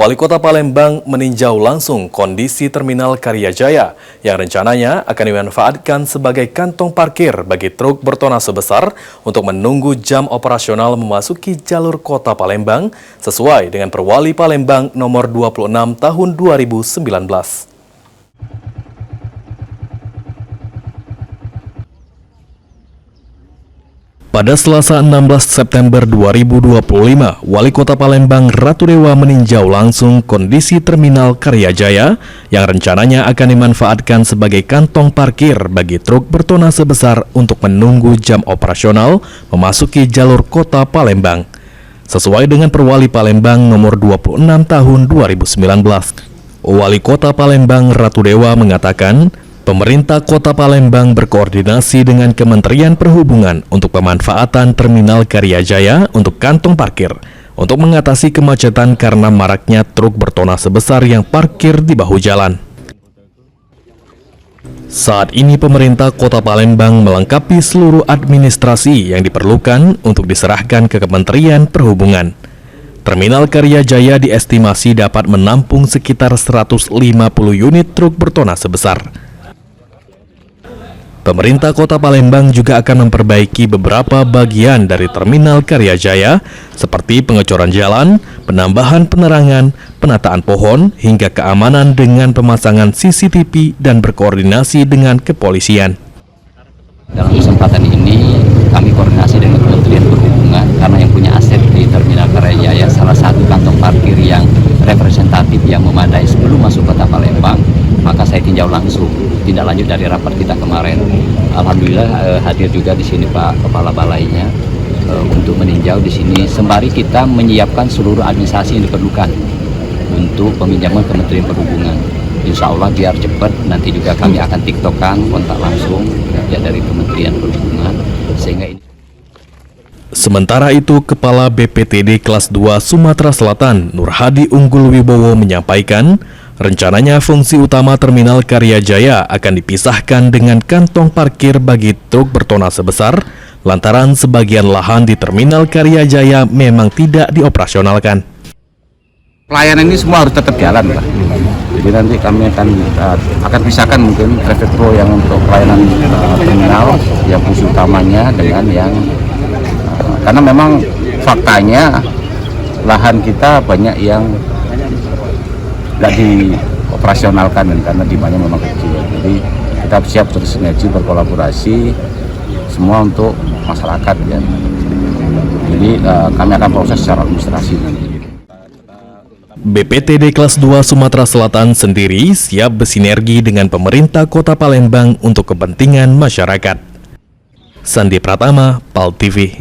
Wali Kota Palembang meninjau langsung kondisi Terminal Karyajaya yang rencananya akan dimanfaatkan sebagai kantong parkir bagi truk bertona sebesar untuk menunggu jam operasional memasuki jalur Kota Palembang sesuai dengan Perwali Palembang nomor 26 tahun 2019. Pada Selasa 16 September 2025, Wali Kota Palembang Ratu Dewa meninjau langsung kondisi Terminal Karyajaya yang rencananya akan dimanfaatkan sebagai kantong parkir bagi truk bertona sebesar untuk menunggu jam operasional memasuki jalur Kota Palembang. Sesuai dengan Perwali Palembang nomor 26 tahun 2019, Wali Kota Palembang Ratu Dewa mengatakan, pemerintah Kota Palembang berkoordinasi dengan Kementerian Perhubungan untuk pemanfaatan Terminal Karyajaya untuk kantong parkir untuk mengatasi kemacetan karena maraknya truk bertona sebesar yang parkir di bahu jalan. Saat ini pemerintah Kota Palembang melengkapi seluruh administrasi yang diperlukan untuk diserahkan ke Kementerian Perhubungan. Terminal Karyajaya diestimasi dapat menampung sekitar 150 unit truk bertona sebesar. Pemerintah Kota Palembang juga akan memperbaiki beberapa bagian dari Terminal Karyajaya seperti pengecoran jalan, penambahan penerangan, penataan pohon, hingga keamanan dengan pemasangan CCTV dan berkoordinasi dengan kepolisian. Dalam kesempatan ini kami koordinasi dengan Kementerian Perhubungan karena yang punya aset di Terminal Karyajaya salah satu kantong parkir yang representatif yang memadai sebelum masuk Kota Palembang, maka saya tinjau langsung tindak lanjut dari rapat kita kemarin. Alhamdulillah hadir juga di sini Pak Kepala Balainya untuk meninjau di sini sembari kita menyiapkan seluruh administrasi yang diperlukan untuk peminjaman Kementerian Perhubungan. Insya Allah biar cepat, nanti juga kami akan tiktokan kontak langsung ya dari Kementerian Perhubungan sehingga ini. Sementara itu, Kepala BPTD Kelas 2 Sumatera Selatan, Nur Hadi Unggul Wibowo menyampaikan, rencananya fungsi utama Terminal Karyajaya akan dipisahkan dengan kantong parkir bagi truk bertona sebesar, lantaran sebagian lahan di Terminal Karyajaya memang tidak dioperasionalkan. Pelayanan ini semua harus tetap jalan, Pak. Jadi nanti kami akan pisahkan mungkin traffic flow yang untuk pelayanan terminal yang fungsi utamanya dengan yang karena memang faktanya lahan kita banyak yang tidak dioperasionalkan karena demandnya memang kecil. Jadi kita siap bersinergi berkolaborasi semua untuk masyarakat ya. Jadi kami akan proses secara administrasi nanti. BPTD Kelas 2 Sumatera Selatan sendiri siap bersinergi dengan pemerintah Kota Palembang untuk kepentingan masyarakat. Sandi Pratama, PAL TV.